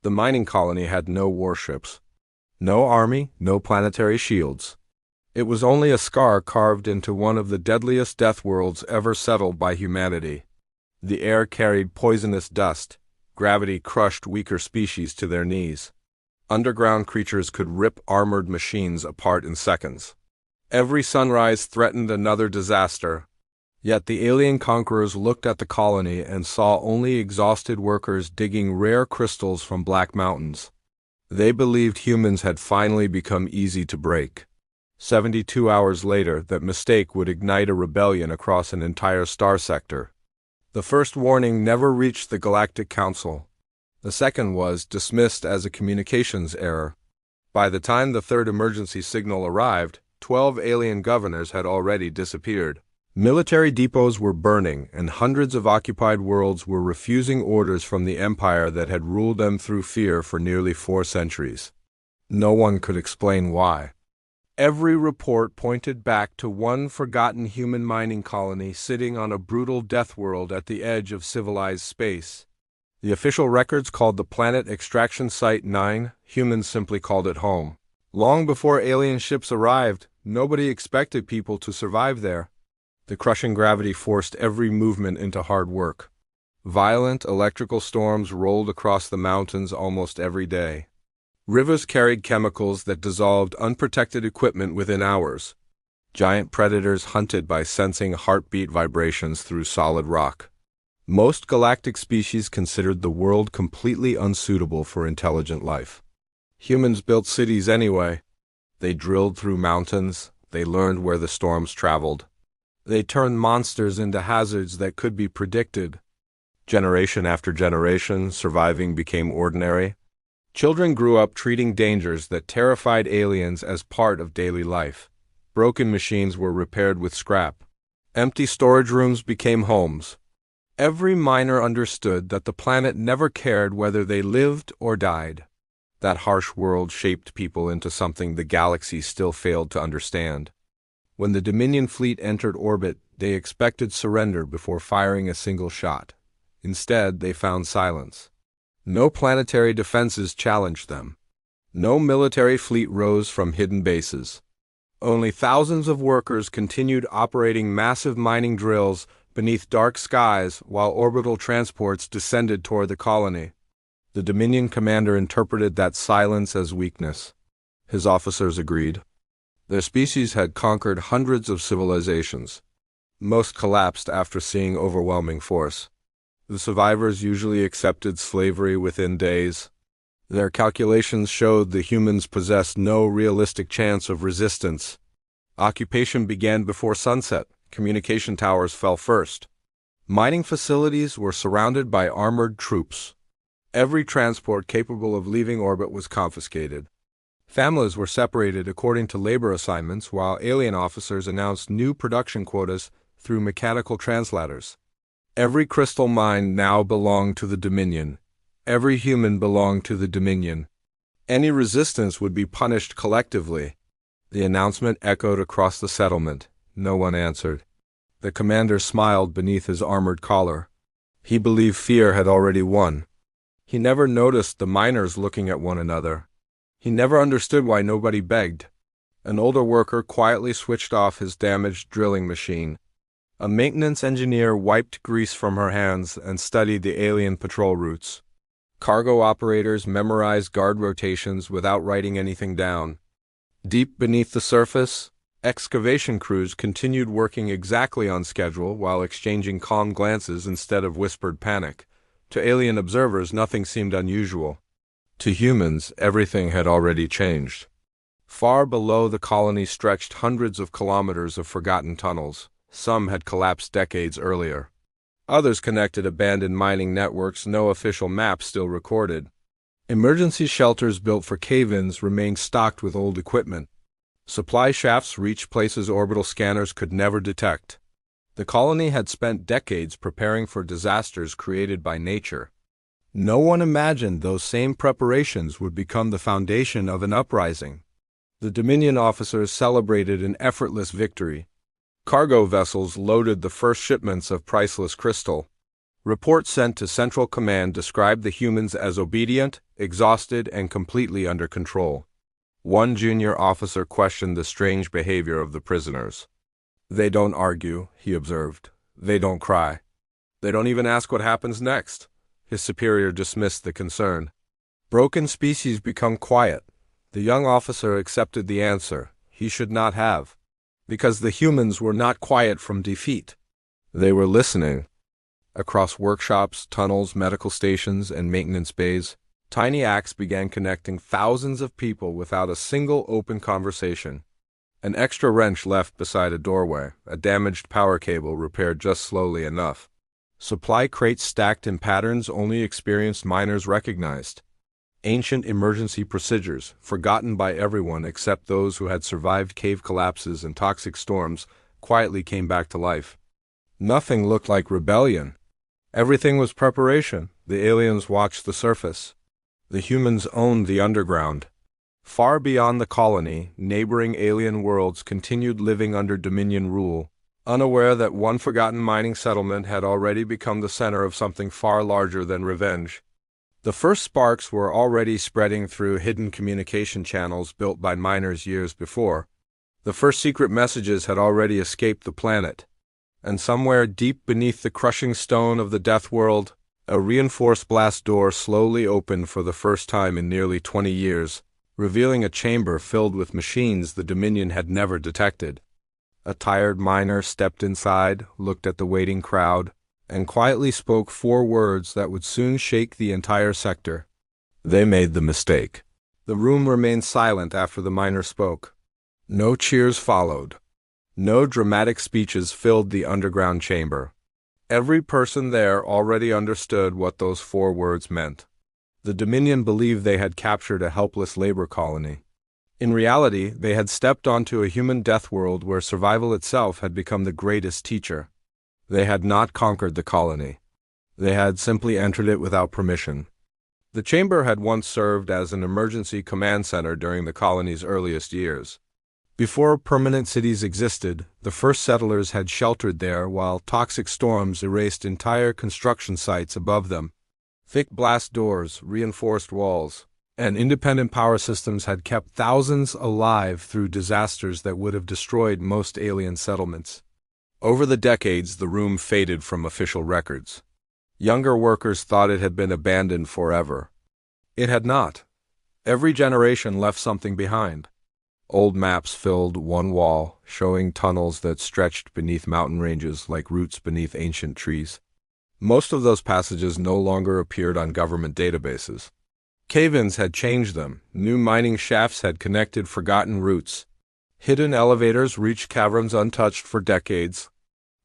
The mining colony had no warships, no army, no planetary shields. It was only a scar carved into one of the deadliest death worlds ever settled by humanity. The air carried poisonous dust. Gravity crushed weaker species to their knees. Underground creatures could rip armored machines apart in seconds. Every sunrise threatened another disaster. Yet the alien conquerors looked at the colony and saw only exhausted workers digging rare crystals from black mountains. They believed humans had finally become easy to break. 72 hours later, that mistake would ignite a rebellion across an entire star sector. The first warning never reached the Galactic Council. The second was dismissed as a communications error. By the time the third emergency signal arrived, 12 alien governors had already disappeared. Military depots were burning, and hundreds of occupied worlds were refusing orders from the empire that had ruled them through fear for nearly 4 centuries. No one could explain why. Every report pointed back to one forgotten human mining colony sitting on a brutal death world at the edge of civilized space. The official records called the planet Extraction Site 9, humans simply called it home. Long before alien ships arrived, nobody expected people to survive there. The crushing gravity forced every movement into hard work. Violent electrical storms rolled across the mountains almost every day. Rivers carried chemicals that dissolved unprotected equipment within hours. Giant predators hunted by sensing heartbeat vibrations through solid rock. Most galactic species considered the world completely unsuitable for intelligent life. Humans built cities anyway. They drilled through mountains. They learned where the storms traveled. They turned monsters into hazards that could be predicted. Generation after generation, surviving became ordinary. Children grew up treating dangers that terrified aliens as part of daily life. Broken machines were repaired with scrap. Empty storage rooms became homes. Every miner understood that the planet never cared whether they lived or died. That harsh world shaped people into something the galaxy still failed to understand. When the Dominion fleet entered orbit, they expected surrender before firing a single shot. Instead, they found silence. No planetary defenses challenged them. No military fleet rose from hidden bases. Only thousands of workers continued operating massive mining drills beneath dark skies while orbital transports descended toward the colony. The Dominion commander interpreted that silence as weakness. His officers agreed. Their species had conquered hundreds of civilizations. Most collapsed after seeing overwhelming force. The survivors usually accepted slavery within days. Their calculations showed the humans possessed no realistic chance of resistance. Occupation began before sunset. Communication towers fell first. Mining facilities were surrounded by armored troops. Every transport capable of leaving orbit was confiscated. Families were separated according to labor assignments, while alien officers announced new production quotas through mechanical translators. Every crystal mine now belonged to the Dominion. Every human belonged to the Dominion. Any resistance would be punished collectively. The announcement echoed across the settlement. No one answered. The commander smiled beneath his armored collar. He believed fear had already won. He never noticed the miners looking at one another. He never understood why nobody begged. An older worker quietly switched off his damaged drilling machine. A maintenance engineer wiped grease from her hands and studied the alien patrol routes. Cargo operators memorized guard rotations without writing anything down. Deep beneath the surface, excavation crews continued working exactly on schedule while exchanging calm glances instead of whispered panic. To alien observers, nothing seemed unusual. To humans, everything had already changed. Far below the colony stretched hundreds of kilometers of forgotten tunnels. Some had collapsed decades earlier. Others connected abandoned mining networks no official map still recorded. Emergency shelters built for cave-ins remained stocked with old equipment. Supply shafts reached places orbital scanners could never detect. The colony had spent decades preparing for disasters created by nature. No one imagined those same preparations would become the foundation of an uprising. The Dominion officers celebrated an effortless victory. Cargo vessels loaded the first shipments of priceless crystal. Reports sent to Central Command described the humans as obedient, exhausted, and completely under control. One junior officer questioned the strange behavior of the prisoners. "They don't argue," he observed. "They don't cry. They don't even ask what happens next." His superior dismissed the concern. "Broken species become quiet." The young officer accepted the answer. He should not have. Because the humans were not quiet from defeat. They were listening. Across workshops, tunnels, medical stations, and maintenance bays, tiny acts began connecting thousands of people without a single open conversation. An extra wrench left beside a doorway, a damaged power cable repaired just slowly enough. Supply crates stacked in patterns only experienced miners recognized. Ancient emergency procedures, forgotten by everyone except those who had survived cave collapses and toxic storms, quietly came back to life. Nothing looked like rebellion. Everything was preparation. The aliens watched the surface. The humans owned the underground. Far beyond the colony, neighboring alien worlds continued living under Dominion rule, unaware that one forgotten mining settlement had already become the center of something far larger than revenge. The first sparks were already spreading through hidden communication channels built by miners years before. The first secret messages had already escaped the planet. And somewhere deep beneath the crushing stone of the Death World, a reinforced blast door slowly opened for the first time in nearly 20 years, revealing a chamber filled with machines the Dominion had never detected. A tired miner stepped inside, looked at the waiting crowd, and quietly spoke 4 words that would soon shake the entire sector. They made the mistake. The room remained silent after the miner spoke. No cheers followed. No dramatic speeches filled the underground chamber. Every person there already understood what those 4 words meant. The Dominion believed they had captured a helpless labor colony. In reality, they had stepped onto a human death world where survival itself had become the greatest teacher. They had not conquered the colony. They had simply entered it without permission. The chamber had once served as an emergency command center during the colony's earliest years. Before permanent cities existed, the first settlers had sheltered there while toxic storms erased entire construction sites above them. Thick blast doors, reinforced walls, and independent power systems had kept thousands alive through disasters that would have destroyed most alien settlements. Over the decades, the room faded from official records. Younger workers thought it had been abandoned forever. It had not. Every generation left something behind. Old maps filled one wall, showing tunnels that stretched beneath mountain ranges like roots beneath ancient trees. Most of those passages no longer appeared on government databases. Cave-ins had changed them. New mining shafts had connected forgotten routes. Hidden elevators reached caverns untouched for decades.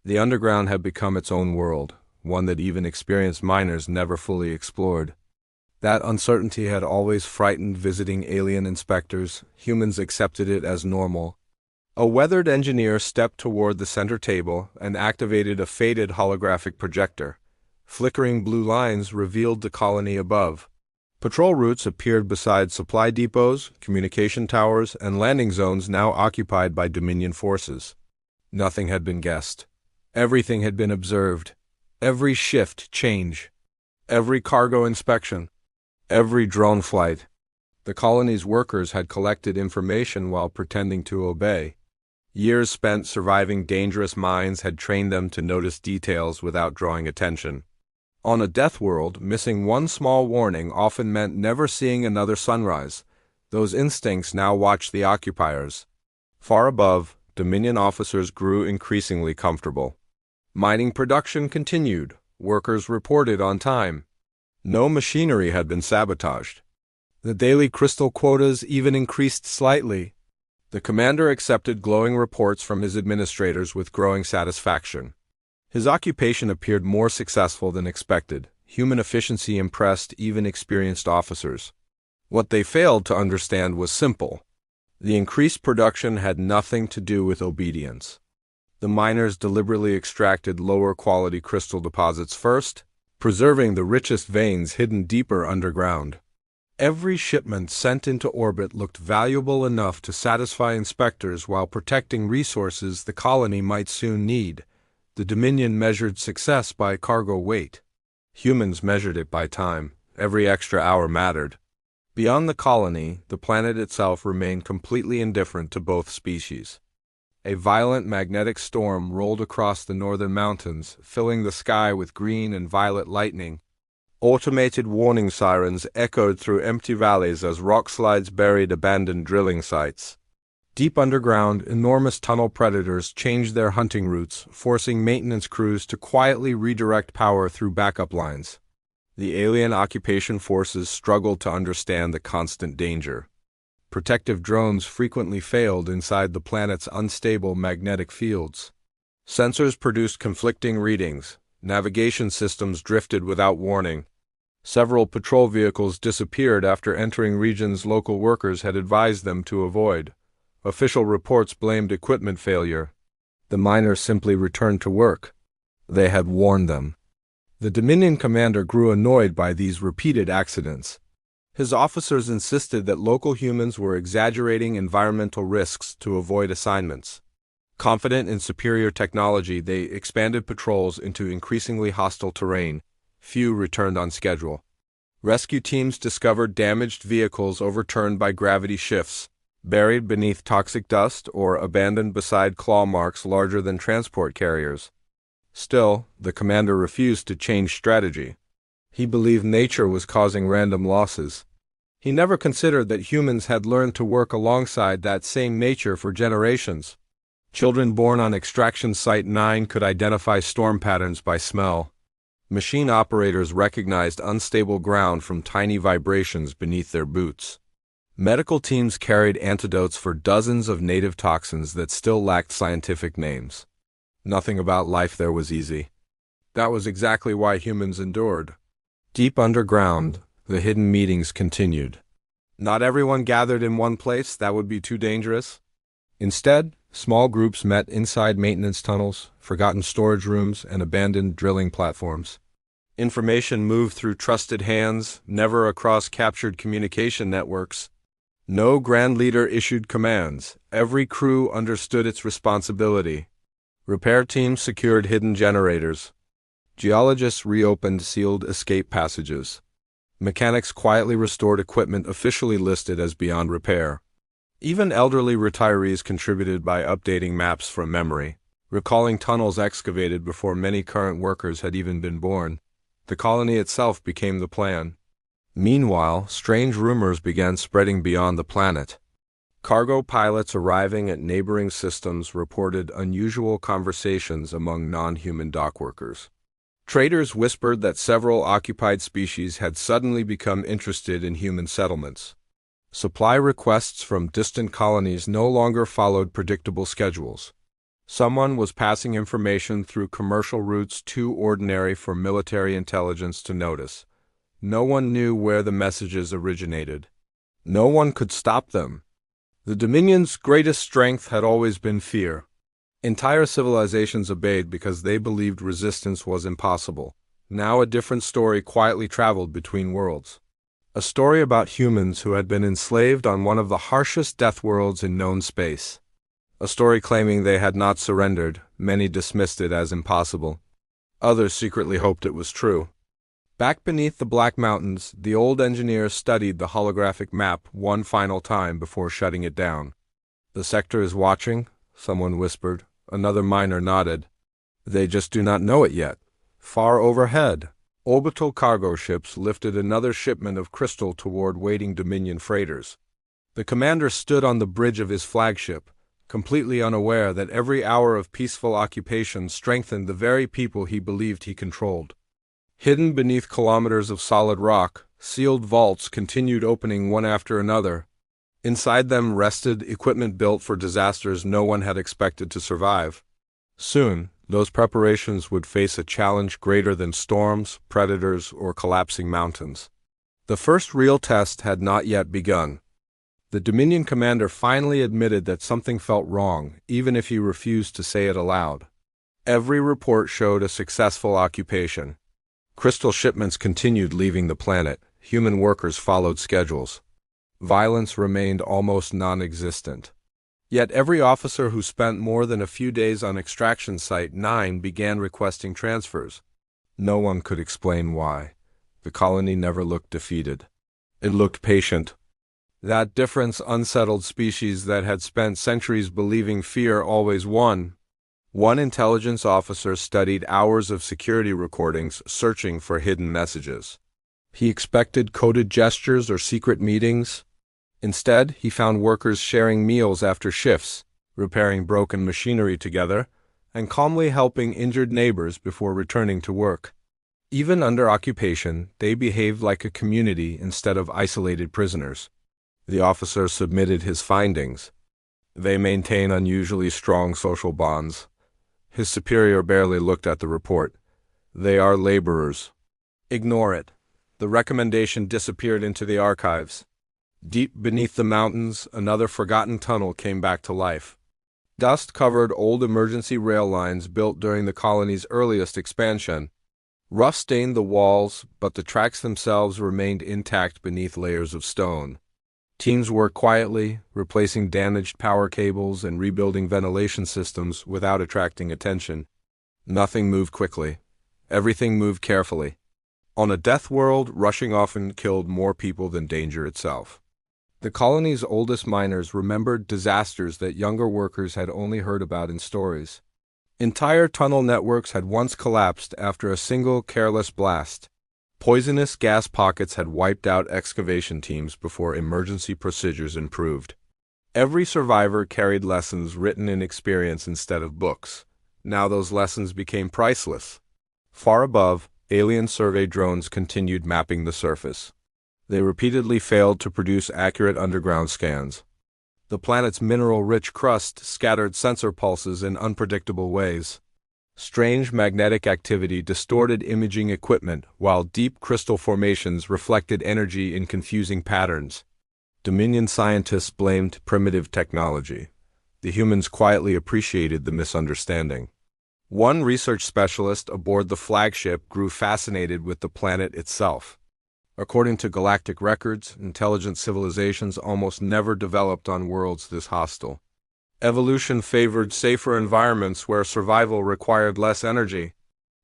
The underground had become its own world, one that even experienced miners never fully explored. That uncertainty had always frightened visiting alien inspectors. Humans accepted it as normal. A weathered engineer stepped toward the center table and activated a faded holographic projector. Flickering blue lines revealed the colony above. Patrol routes appeared beside supply depots, communication towers, and landing zones now occupied by Dominion forces. Nothing had been guessed. Everything had been observed. Every shift change. Every cargo inspection. Every drone flight. The colony's workers had collected information while pretending to obey. Years spent surviving dangerous mines had trained them to notice details without drawing attention. On a death world, missing one small warning often meant never seeing another sunrise. Those instincts now watched the occupiers. Far above, Dominion officers grew increasingly comfortable. Mining production continued. Workers reported on time. No machinery had been sabotaged. The daily crystal quotas even increased slightly. The commander accepted glowing reports from his administrators with growing satisfaction. His occupation appeared more successful than expected. Human efficiency impressed even experienced officers. What they failed to understand was simple. The increased production had nothing to do with obedience. The miners deliberately extracted lower-quality crystal deposits first, preserving the richest veins hidden deeper underground. Every shipment sent into orbit looked valuable enough to satisfy inspectors while protecting resources the colony might soon need. The Dominion measured success by cargo weight. Humans measured it by time. Every extra hour mattered. Beyond the colony, the planet itself remained completely indifferent to both species. A violent magnetic storm rolled across the northern mountains, filling the sky with green and violet lightning. Automated warning sirens echoed through empty valleys as rock slides buried abandoned drilling sites. Deep underground, enormous tunnel predators changed their hunting routes, forcing maintenance crews to quietly redirect power through backup lines. The alien occupation forces struggled to understand the constant danger. Protective drones frequently failed inside the planet's unstable magnetic fields. Sensors produced conflicting readings. Navigation systems drifted without warning. Several patrol vehicles disappeared after entering regions local workers had advised them to avoid. Official reports blamed equipment failure. The miners simply returned to work. They had warned them. The Dominion commander grew annoyed by these repeated accidents. His officers insisted that local humans were exaggerating environmental risks to avoid assignments. Confident in superior technology, they expanded patrols into increasingly hostile terrain. Few returned on schedule. Rescue teams discovered damaged vehicles overturned by gravity shifts, buried beneath toxic dust, or abandoned beside claw marks larger than transport carriers. Still, the commander refused to change strategy. He believed nature was causing random losses. He never considered that humans had learned to work alongside that same nature for generations. Children born on Extraction Site 9 could identify storm patterns by smell. Machine operators recognized unstable ground from tiny vibrations beneath their boots. Medical teams carried antidotes for dozens of native toxins that still lacked scientific names. Nothing about life there was easy. That was exactly why humans endured. Deep underground, the hidden meetings continued. Not everyone gathered in one place, that would be too dangerous. Instead, small groups met inside maintenance tunnels, forgotten storage rooms, and abandoned drilling platforms. Information moved through trusted hands, never across captured communication networks. No grand leader issued commands. Every crew understood its responsibility. Repair teams secured hidden generators. Geologists reopened sealed escape passages. Mechanics quietly restored equipment officially listed as beyond repair. Even elderly retirees contributed by updating maps from memory, recalling tunnels excavated before many current workers had even been born. The colony itself became the plan. Meanwhile, strange rumors began spreading beyond the planet. Cargo pilots arriving at neighboring systems reported unusual conversations among non-human dockworkers. Traders whispered that several occupied species had suddenly become interested in human settlements. Supply requests from distant colonies no longer followed predictable schedules. Someone was passing information through commercial routes too ordinary for military intelligence to notice. No one knew where the messages originated. No one could stop them. The Dominion's greatest strength had always been fear. Entire civilizations obeyed because they believed resistance was impossible. Now a different story quietly traveled between worlds. A story about humans who had been enslaved on one of the harshest death worlds in known space. A story claiming they had not surrendered. Many dismissed it as impossible. Others secretly hoped it was true. Back beneath the Black Mountains, the old engineer studied the holographic map one final time before shutting it down. "The sector is watching," someone whispered. Another miner nodded. "They just do not know it yet." Far overhead, orbital cargo ships lifted another shipment of crystal toward waiting Dominion freighters. The commander stood on the bridge of his flagship, completely unaware that every hour of peaceful occupation strengthened the very people he believed he controlled. Hidden beneath kilometers of solid rock, sealed vaults continued opening one after another. Inside them rested equipment built for disasters no one had expected to survive. Soon, those preparations would face a challenge greater than storms, predators, or collapsing mountains. The first real test had not yet begun. The Dominion commander finally admitted that something felt wrong, even if he refused to say it aloud. Every report showed a successful occupation. Crystal shipments continued leaving the planet. Human workers followed schedules. Violence remained almost non-existent. Yet every officer who spent more than a few days on Extraction Site 9 began requesting transfers. No one could explain why. The colony never looked defeated. It looked patient. That difference unsettled species that had spent centuries believing fear always won. One intelligence officer studied hours of security recordings searching for hidden messages. He expected coded gestures or secret meetings. Instead, he found workers sharing meals after shifts, repairing broken machinery together, and calmly helping injured neighbors before returning to work. Even under occupation, they behaved like a community instead of isolated prisoners. The officer submitted his findings. They maintain unusually strong social bonds. His superior barely looked at the report. They are laborers. Ignore it. The recommendation disappeared into the archives. Deep beneath the mountains, another forgotten tunnel came back to life. Dust covered old emergency rail lines built during the colony's earliest expansion. Rust stained the walls, but the tracks themselves remained intact beneath layers of stone. Teams worked quietly, replacing damaged power cables and rebuilding ventilation systems without attracting attention. Nothing moved quickly. Everything moved carefully. On a death world, rushing often killed more people than danger itself. The colony's oldest miners remembered disasters that younger workers had only heard about in stories. Entire tunnel networks had once collapsed after a single careless blast. Poisonous gas pockets had wiped out excavation teams before emergency procedures improved. Every survivor carried lessons written in experience instead of books. Now those lessons became priceless. Far above, alien survey drones continued mapping the surface. They repeatedly failed to produce accurate underground scans. The planet's mineral-rich crust scattered sensor pulses in unpredictable ways. Strange magnetic activity distorted imaging equipment, while deep crystal formations reflected energy in confusing patterns. Dominion scientists blamed primitive technology. The humans quietly appreciated the misunderstanding. One research specialist aboard the flagship grew fascinated with the planet itself. According to Galactic records, intelligent civilizations almost never developed on worlds this hostile. Evolution favored safer environments where survival required less energy.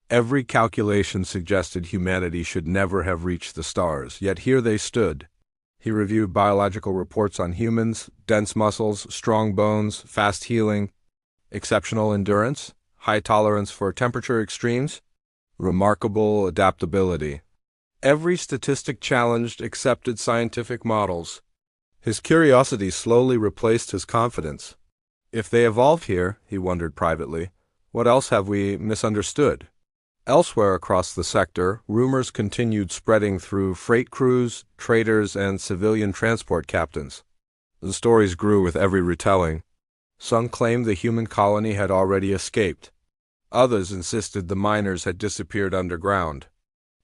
Every calculation suggested humanity should never have reached the stars, yet here they stood. He reviewed biological reports on humans: dense muscles, strong bones, fast healing, exceptional endurance, high tolerance for temperature extremes, remarkable adaptability. Every statistic challenged accepted scientific models. His curiosity slowly replaced his confidence. If they evolved here, he wondered privately, what else have we misunderstood? Elsewhere across the sector, rumors continued spreading through freight crews, traders, and civilian transport captains. The stories grew with every retelling. Some claimed the human colony had already escaped. Others insisted the miners had disappeared underground.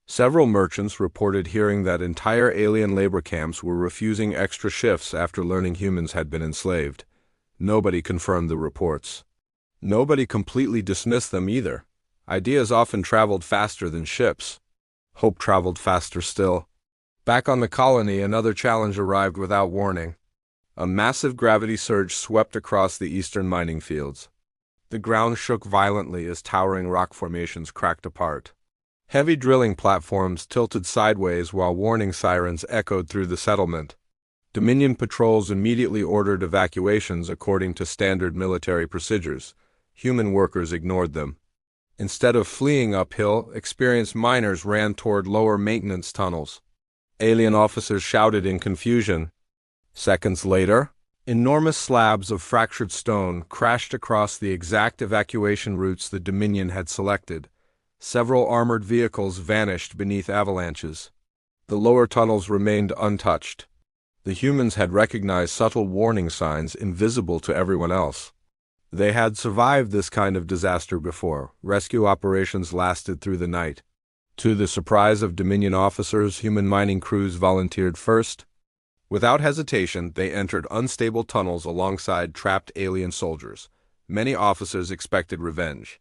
Several merchants reported hearing that entire alien labor camps were refusing extra shifts after learning humans had been enslaved. Nobody confirmed the reports. Nobody completely dismissed them either. Ideas often traveled faster than ships. Hope traveled faster still. Back on the colony, another challenge arrived without warning. A massive gravity surge swept across the eastern mining fields. The ground shook violently as towering rock formations cracked apart. Heavy drilling platforms tilted sideways while warning sirens echoed through the settlement. Dominion patrols immediately ordered evacuations according to standard military procedures. Human workers ignored them. Instead of fleeing uphill, experienced miners ran toward lower maintenance tunnels. Alien officers shouted in confusion. Seconds later, enormous slabs of fractured stone crashed across the exact evacuation routes the Dominion had selected. Several armored vehicles vanished beneath avalanches. The lower tunnels remained untouched. The humans had recognized subtle warning signs invisible to everyone else. They had survived this kind of disaster before. Rescue operations lasted through the night. To the surprise of Dominion officers, human mining crews volunteered first. Without hesitation, they entered unstable tunnels alongside trapped alien soldiers. Many officers expected revenge.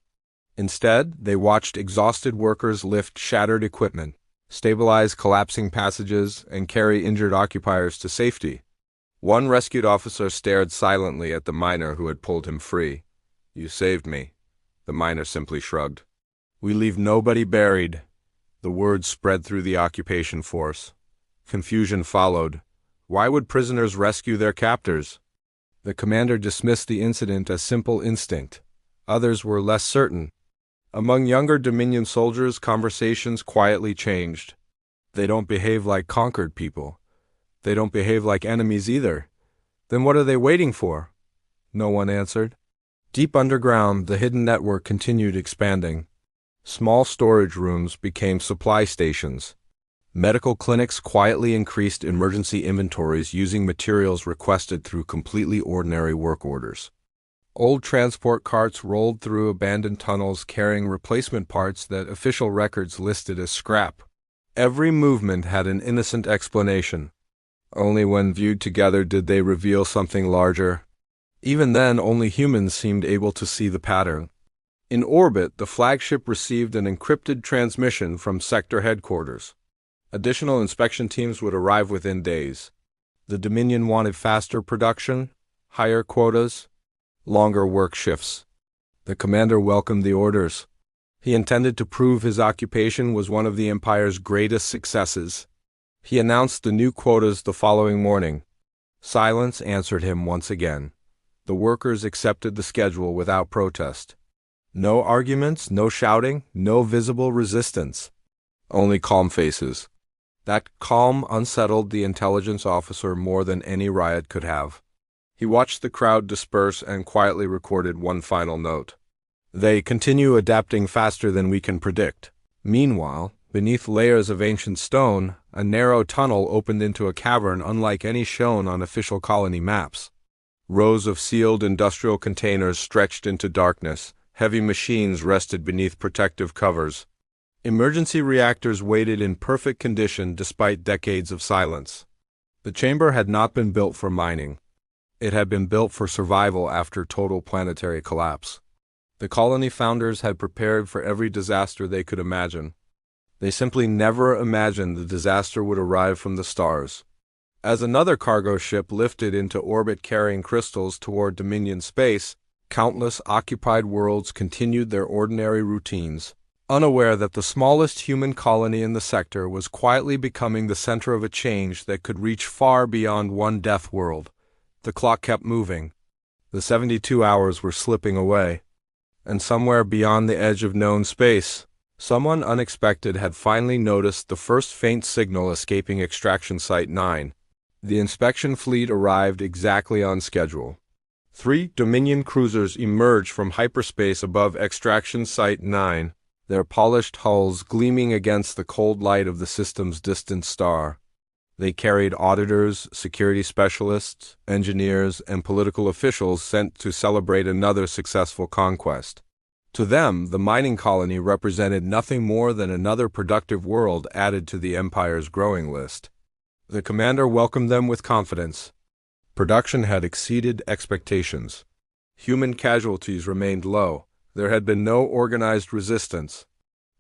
Instead, they watched exhausted workers lift shattered equipment, stabilize collapsing passages, and carry injured occupiers to safety. One rescued officer stared silently at the miner who had pulled him free. "You saved me." The miner simply shrugged. "We leave nobody buried." The word spread through the occupation force. Confusion followed. Why would prisoners rescue their captors? The commander dismissed the incident as simple instinct. Others were less certain. Among younger Dominion soldiers, conversations quietly changed. They don't behave like conquered people. They don't behave like enemies either. Then what are they waiting for? No one answered. Deep underground, the hidden network continued expanding. Small storage rooms became supply stations. Medical clinics quietly increased emergency inventories using materials requested through completely ordinary work orders. Old transport carts rolled through abandoned tunnels carrying replacement parts that official records listed as scrap. Every movement had an innocent explanation. Only when viewed together did they reveal something larger. Even then, only humans seemed able to see the pattern. In orbit, the flagship received an encrypted transmission from sector headquarters. Additional inspection teams would arrive within days. The Dominion wanted faster production, higher quotas, longer work shifts. The commander welcomed the orders. He intended to prove his occupation was one of the Empire's greatest successes. He announced the new quotas the following morning. Silence answered him once again. The workers accepted the schedule without protest. No arguments, no shouting, no visible resistance. Only calm faces. That calm unsettled the intelligence officer more than any riot could have. He watched the crowd disperse and quietly recorded one final note. They continue adapting faster than we can predict. Meanwhile, beneath layers of ancient stone, a narrow tunnel opened into a cavern unlike any shown on official colony maps. Rows of sealed industrial containers stretched into darkness. Heavy machines rested beneath protective covers. Emergency reactors waited in perfect condition despite decades of silence. The chamber had not been built for mining. It had been built for survival after total planetary collapse. The colony founders had prepared for every disaster they could imagine. They simply never imagined the disaster would arrive from the stars. As another cargo ship lifted into orbit carrying crystals toward Dominion space, countless occupied worlds continued their ordinary routines, unaware that the smallest human colony in the sector was quietly becoming the center of a change that could reach far beyond one death world. The clock kept moving. The 72 hours were slipping away. And somewhere beyond the edge of known space, someone unexpected had finally noticed the first faint signal escaping Extraction Site 9. The inspection fleet arrived exactly on schedule. 3 Dominion cruisers emerged from hyperspace above Extraction Site 9, their polished hulls gleaming against the cold light of the system's distant star. They carried auditors, security specialists, engineers, and political officials sent to celebrate another successful conquest. To them, the mining colony represented nothing more than another productive world added to the Empire's growing list. The commander welcomed them with confidence. Production had exceeded expectations. Human casualties remained low. There had been no organized resistance.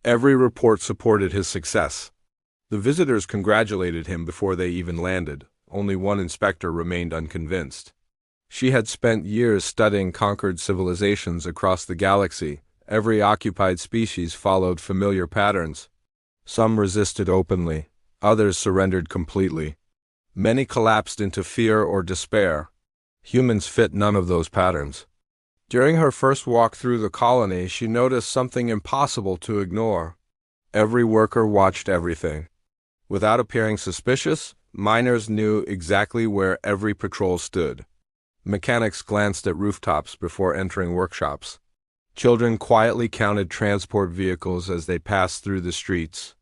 Every report supported his success. The visitors congratulated him before they even landed. Only one inspector remained unconvinced. She had spent years studying conquered civilizations across the galaxy. Every occupied species followed familiar patterns. Some resisted openly. Others surrendered completely. Many collapsed into fear or despair. Humans fit none of those patterns. During her first walk through the colony, she noticed something impossible to ignore. Every worker watched everything. Without appearing suspicious, miners knew exactly where every patrol stood. Mechanics glanced at rooftops before entering workshops. Children quietly counted transport vehicles as they passed through the streets.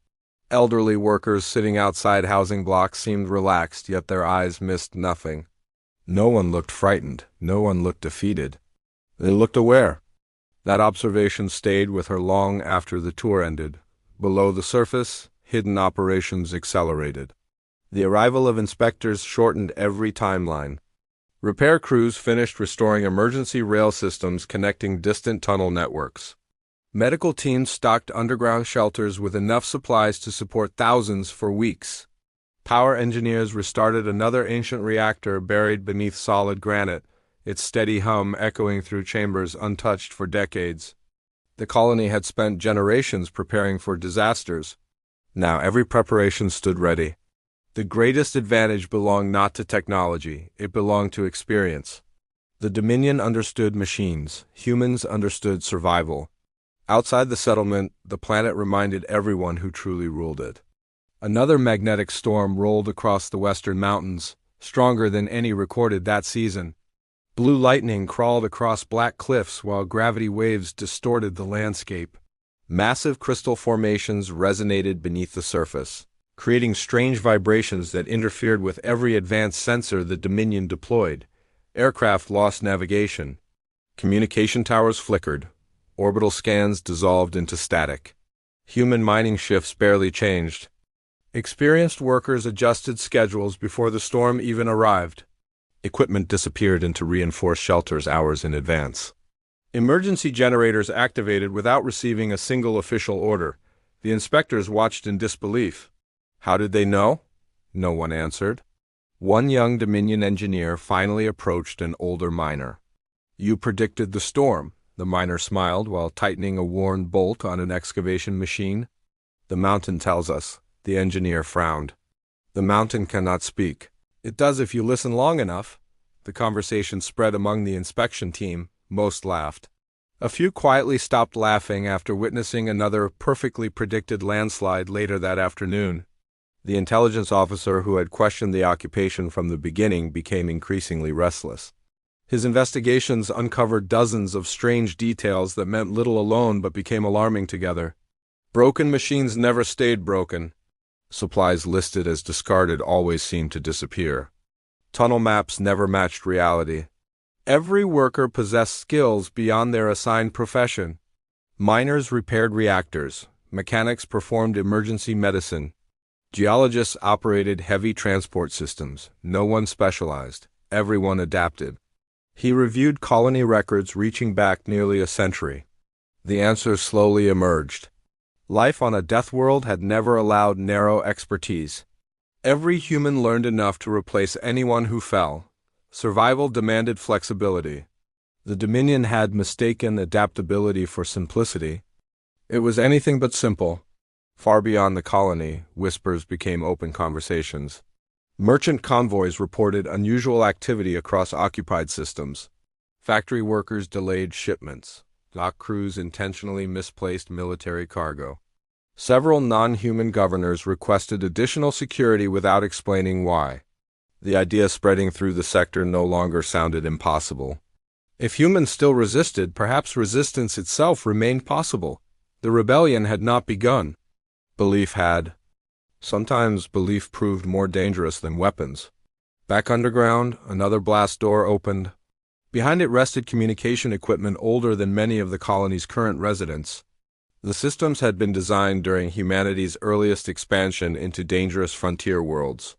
Elderly workers sitting outside housing blocks seemed relaxed, yet their eyes missed nothing. No one looked frightened. No one looked defeated. They looked aware. That observation stayed with her long after the tour ended. Below the surface, hidden operations accelerated. The arrival of inspectors shortened every timeline. Repair crews finished restoring emergency rail systems connecting distant tunnel networks. Medical teams stocked underground shelters with enough supplies to support thousands for weeks. Power engineers restarted another ancient reactor buried beneath solid granite, its steady hum echoing through chambers untouched for decades. The colony had spent generations preparing for disasters. Now every preparation stood ready. The greatest advantage belonged not to technology, it belonged to experience. The Dominion understood machines, humans understood survival. Outside the settlement, the planet reminded everyone who truly ruled it. Another magnetic storm rolled across the western mountains, stronger than any recorded that season. Blue lightning crawled across black cliffs while gravity waves distorted the landscape. Massive crystal formations resonated beneath the surface, creating strange vibrations that interfered with every advanced sensor the Dominion deployed. Aircraft lost navigation. Communication towers flickered. Orbital scans dissolved into static. Human mining shifts barely changed. Experienced workers adjusted schedules before the storm even arrived. Equipment disappeared into reinforced shelters hours in advance. Emergency generators activated without receiving a single official order. The inspectors watched in disbelief. How did they know? No one answered. One young Dominion engineer finally approached an older miner. "You predicted the storm," the miner smiled while tightening a worn bolt on an excavation machine. "The mountain tells us," the engineer frowned. "The mountain cannot speak." "It does if you listen long enough." The conversation spread among the inspection team. Most laughed. A few quietly stopped laughing after witnessing another perfectly predicted landslide later that afternoon. The intelligence officer who had questioned the occupation from the beginning became increasingly restless. His investigations uncovered dozens of strange details that meant little alone but became alarming together. Broken machines never stayed broken. Supplies listed as discarded always seemed to disappear. Tunnel maps never matched reality. Every worker possessed skills beyond their assigned profession. Miners repaired reactors. Mechanics performed emergency medicine. Geologists operated heavy transport systems. No one specialized. Everyone adapted. He reviewed colony records reaching back nearly a century. The answers slowly emerged. Life on a death world had never allowed narrow expertise. Every human learned enough to replace anyone who fell. Survival demanded flexibility. The Dominion had mistaken adaptability for simplicity. It was anything but simple. Far beyond the colony, whispers became open conversations. Merchant convoys reported unusual activity across occupied systems. Factory workers delayed shipments. Dock crews intentionally misplaced military cargo. Several non-human governors requested additional security without explaining why. The idea spreading through the sector no longer sounded impossible. If humans still resisted, perhaps resistance itself remained possible. The rebellion had not begun. Belief had. Sometimes belief proved more dangerous than weapons. Back underground, another blast door opened. Behind it rested communication equipment older than many of the colony's current residents. The systems had been designed during humanity's earliest expansion into dangerous frontier worlds.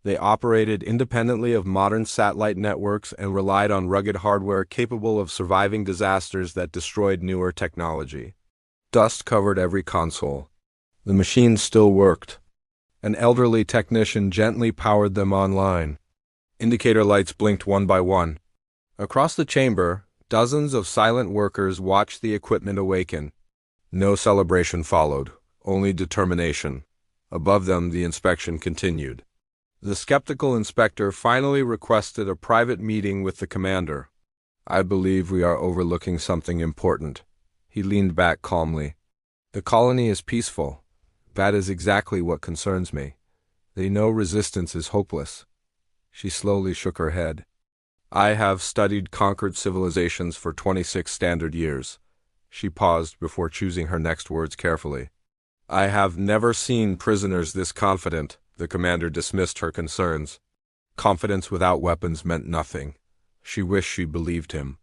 They operated independently of modern satellite networks and relied on rugged hardware capable of surviving disasters that destroyed newer technology. Dust covered every console. The machines still worked. An elderly technician gently powered them online. Indicator lights blinked one by one. Across the chamber, dozens of silent workers watched the equipment awaken. No celebration followed, only determination. Above them, the inspection continued. The skeptical inspector finally requested a private meeting with the commander. "I believe we are overlooking something important." He leaned back calmly. "The colony is peaceful. That is exactly what concerns me. They know resistance is hopeless." She slowly shook her head. "I have studied conquered civilizations for 26 standard years." She paused before choosing her next words carefully. "I have never seen prisoners this confident." The commander dismissed her concerns. Confidence without weapons meant nothing. She wished she believed him.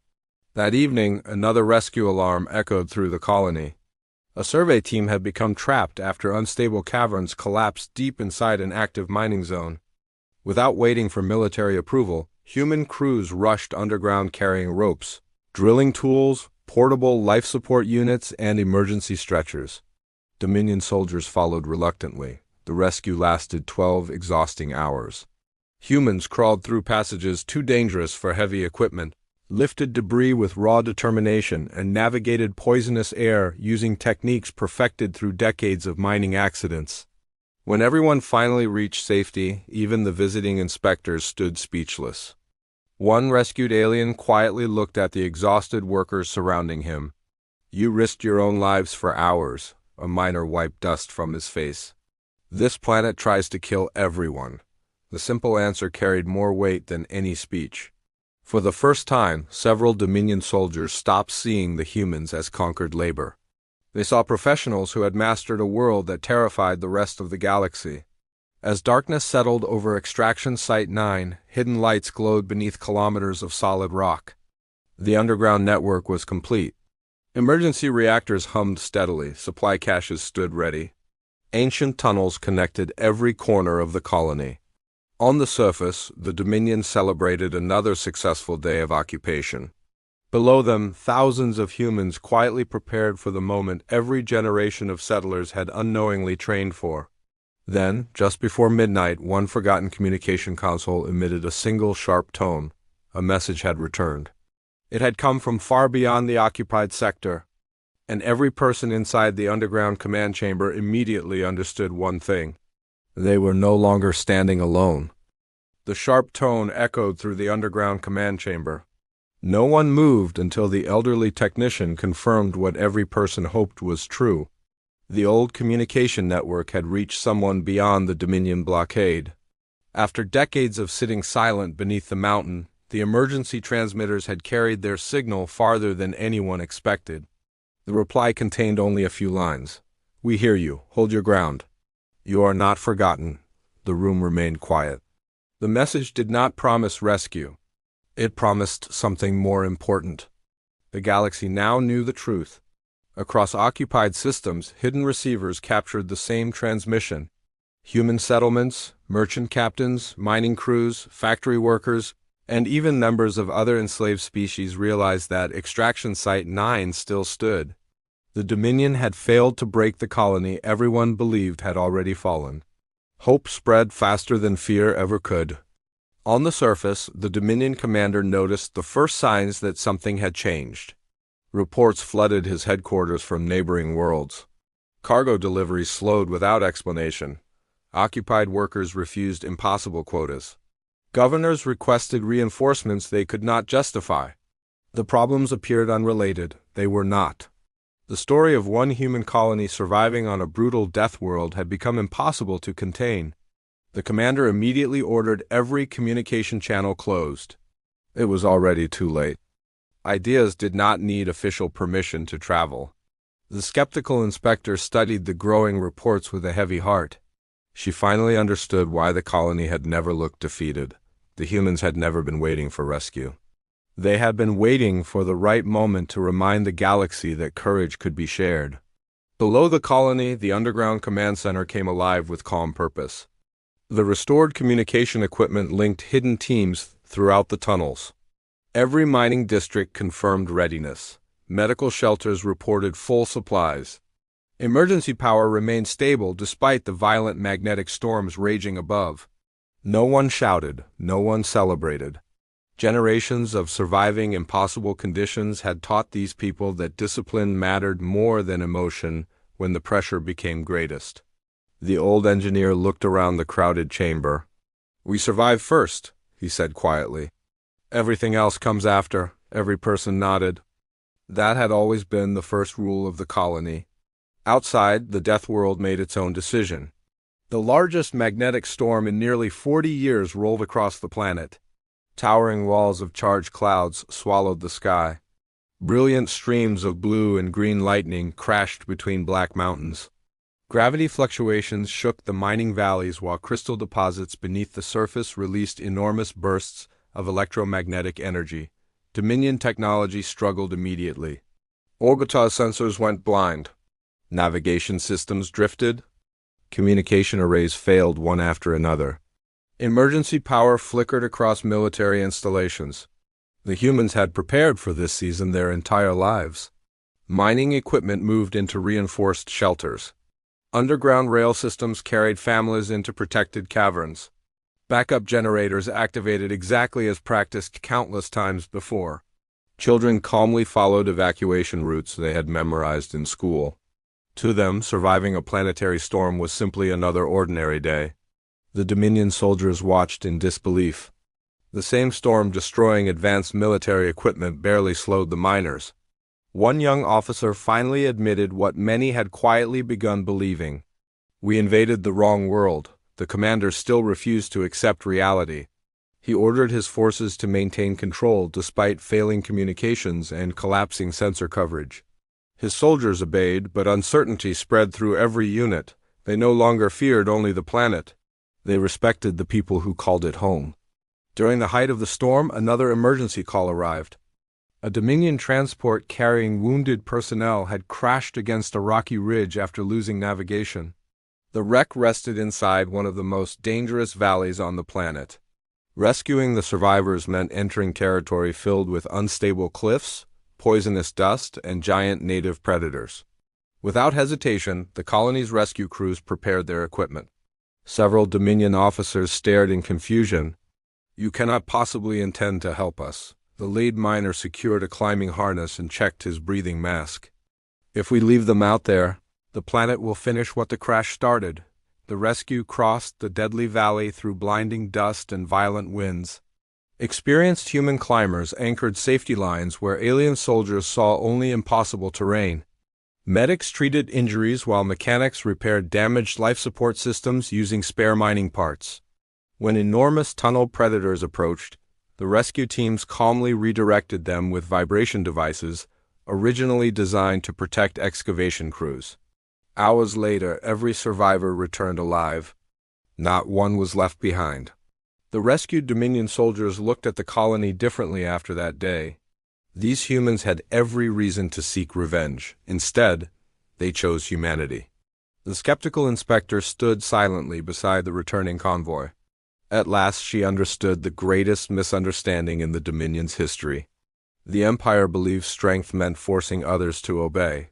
That evening, another rescue alarm echoed through the colony. A survey team had become trapped after unstable caverns collapsed deep inside an active mining zone. Without waiting for military approval, human crews rushed underground carrying ropes, drilling tools, portable life support units, and emergency stretchers. Dominion soldiers followed reluctantly. The rescue lasted 12 exhausting hours. Humans crawled through passages too dangerous for heavy equipment. lifted debris with raw determination, and navigated poisonous air using techniques perfected through decades of mining accidents. When everyone finally reached safety, even the visiting inspectors stood speechless. One rescued alien quietly looked at the exhausted workers surrounding him. "You risked your own lives for hours," a miner wiped dust from his face. "This planet tries to kill everyone." The simple answer carried more weight than any speech. For the first time, several Dominion soldiers stopped seeing the humans as conquered labor. They saw professionals who had mastered a world that terrified the rest of the galaxy. As darkness settled over Extraction Site 9, hidden lights glowed beneath kilometers of solid rock. The underground network was complete. Emergency reactors hummed steadily, supply caches stood ready. Ancient tunnels connected every corner of the colony. On the surface, the Dominion celebrated another successful day of occupation. Below them, thousands of humans quietly prepared for the moment every generation of settlers had unknowingly trained for. Then, just before midnight, one forgotten communication console emitted a single sharp tone. A message had returned. It had come from far beyond the occupied sector, and every person inside the underground command chamber immediately understood one thing. They were no longer standing alone. The sharp tone echoed through the underground command chamber. No one moved until the elderly technician confirmed what every person hoped was true. The old communication network had reached someone beyond the Dominion blockade. After decades of sitting silent beneath the mountain, the emergency transmitters had carried their signal farther than anyone expected. The reply contained only a few lines. "We hear you. Hold your ground. You are not forgotten." The room remained quiet. The message did not promise rescue. It promised something more important. The galaxy now knew the truth. Across occupied systems, hidden receivers captured the same transmission. Human settlements, merchant captains, mining crews, factory workers, and even members of other enslaved species realized that Extraction Site 9 still stood. The Dominion had failed to break the colony everyone believed had already fallen. Hope spread faster than fear ever could. On the surface, the Dominion commander noticed the first signs that something had changed. Reports flooded his headquarters from neighboring worlds. Cargo deliveries slowed without explanation. Occupied workers refused impossible quotas. Governors requested reinforcements they could not justify. The problems appeared unrelated. They were not. The story of one human colony surviving on a brutal death world had become impossible to contain. The commander immediately ordered every communication channel closed. It was already too late. Ideas did not need official permission to travel. The skeptical inspector studied the growing reports with a heavy heart. She finally understood why the colony had never looked defeated. The humans had never been waiting for rescue. They had been waiting for the right moment to remind the galaxy that courage could be shared. Below the colony, the underground command center came alive with calm purpose. The restored communication equipment linked hidden teams throughout the tunnels. Every mining district confirmed readiness. Medical shelters reported full supplies. Emergency power remained stable despite the violent magnetic storms raging above. No one shouted, no one celebrated. Generations of surviving impossible conditions had taught these people that discipline mattered more than emotion when the pressure became greatest. The old engineer looked around the crowded chamber. "We survive first," he said quietly. "Everything else comes after." Every person nodded. That had always been the first rule of the colony. Outside, the death world made its own decision. The largest magnetic storm in nearly 40 years rolled across the planet. Towering walls of charged clouds swallowed the sky. Brilliant streams of blue and green lightning crashed between black mountains. Gravity fluctuations shook the mining valleys while crystal deposits beneath the surface released enormous bursts of electromagnetic energy. Dominion technology struggled immediately. Orbital sensors went blind. Navigation systems drifted. Communication arrays failed one after another. Emergency power flickered across military installations. The humans had prepared for this season their entire lives. Mining equipment moved into reinforced shelters. Underground rail systems carried families into protected caverns. Backup generators activated exactly as practiced countless times before. Children calmly followed evacuation routes they had memorized in school. To them, surviving a planetary storm was simply another ordinary day. The Dominion soldiers watched in disbelief. The same storm destroying advanced military equipment barely slowed the miners. One young officer finally admitted what many had quietly begun believing. "We invaded the wrong world." The commander still refused to accept reality. He ordered his forces to maintain control despite failing communications and collapsing sensor coverage. His soldiers obeyed, but uncertainty spread through every unit. They no longer feared only the planet. They respected the people who called it home. During the height of the storm, another emergency call arrived. A Dominion transport carrying wounded personnel had crashed against a rocky ridge after losing navigation. The wreck rested inside one of the most dangerous valleys on the planet. Rescuing the survivors meant entering territory filled with unstable cliffs, poisonous dust, and giant native predators. Without hesitation, the colony's rescue crews prepared their equipment. Several Dominion officers stared in confusion. "You cannot possibly intend to help us." The lead miner secured a climbing harness and checked his breathing mask. "If we leave them out there, the planet will finish what the crash started." The rescue crossed the deadly valley through blinding dust and violent winds. Experienced human climbers anchored safety lines where alien soldiers saw only impossible terrain. Medics treated injuries while mechanics repaired damaged life support systems using spare mining parts. When enormous tunnel predators approached, the rescue teams calmly redirected them with vibration devices originally designed to protect excavation crews. Hours later, every survivor returned alive. Not one was left behind. The rescued Dominion soldiers looked at the colony differently after that day. These humans had every reason to seek revenge. Instead, they chose humanity. The skeptical inspector stood silently beside the returning convoy. At last she understood the greatest misunderstanding in the Dominion's history. The Empire believed strength meant forcing others to obey.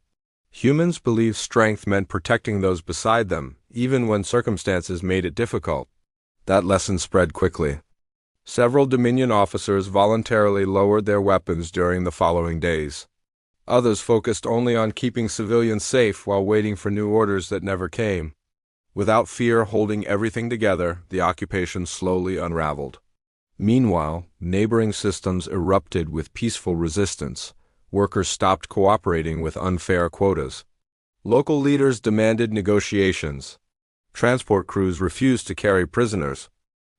Humans believed strength meant protecting those beside them, even when circumstances made it difficult. That lesson spread quickly. Several Dominion officers voluntarily lowered their weapons during the following days. Others focused only on keeping civilians safe while waiting for new orders that never came. Without fear holding everything together, the occupation slowly unraveled. Meanwhile, neighboring systems erupted with peaceful resistance. Workers stopped cooperating with unfair quotas. Local leaders demanded negotiations. Transport crews refused to carry prisoners.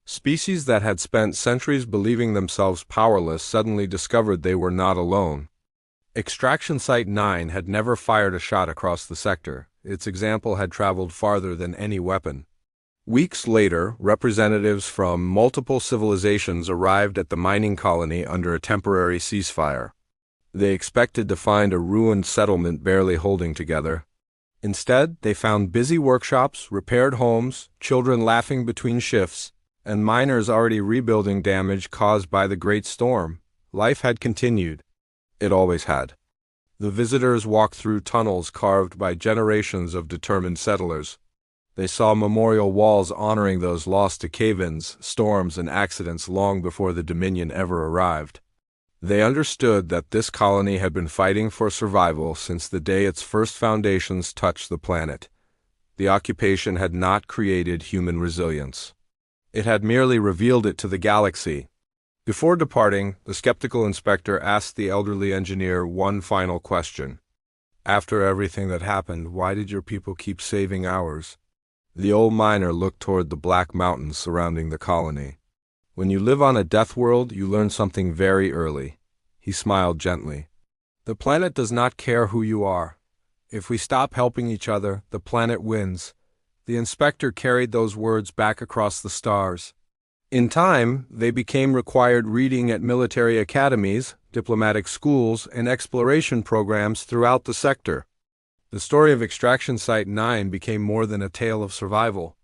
Species that had spent centuries believing themselves powerless suddenly discovered they were not alone. Extraction Site 9 had never fired a shot across the sector. Its example had traveled farther than any weapon. Weeks later, representatives from multiple civilizations arrived at the mining colony under a temporary ceasefire. They expected to find a ruined settlement barely holding together. Instead, they found busy workshops, repaired homes, children laughing between shifts, and miners already rebuilding damage caused by the Great Storm. Life had continued. It always had. The visitors walked through tunnels carved by generations of determined settlers. They saw memorial walls honoring those lost to cave-ins, storms, and accidents long before the Dominion ever arrived. They understood that this colony had been fighting for survival since the day its first foundations touched the planet. The occupation had not created human resilience. It had merely revealed it to the galaxy. Before departing, the skeptical inspector asked the elderly engineer one final question. "After everything that happened, why did your people keep saving ours?" The old miner looked toward the black mountains surrounding the colony. "When you live on a death world, you learn something very early." He smiled gently. "The planet does not care who you are. If we stop helping each other, the planet wins." The inspector carried those words back across the stars. In time, they became required reading at military academies, diplomatic schools, and exploration programs throughout the sector. The story of Extraction Site 9 became more than a tale of survival.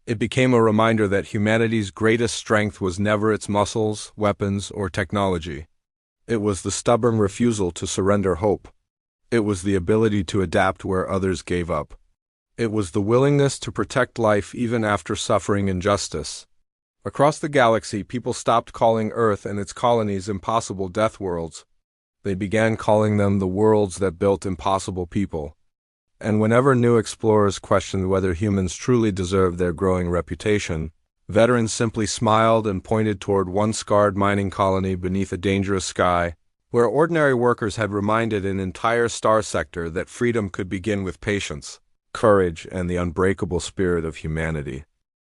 It became a reminder that humanity's greatest strength was never its muscles, weapons, or technology. It was the stubborn refusal to surrender hope. It was the ability to adapt where others gave up. It was the willingness to protect life even after suffering injustice. Across the galaxy, people stopped calling Earth and its colonies impossible death worlds. They began calling them the worlds that built impossible people. And whenever new explorers questioned whether humans truly deserved their growing reputation, veterans simply smiled and pointed toward one scarred mining colony beneath a dangerous sky, where ordinary workers had reminded an entire star sector that freedom could begin with patience, courage, and the unbreakable spirit of humanity.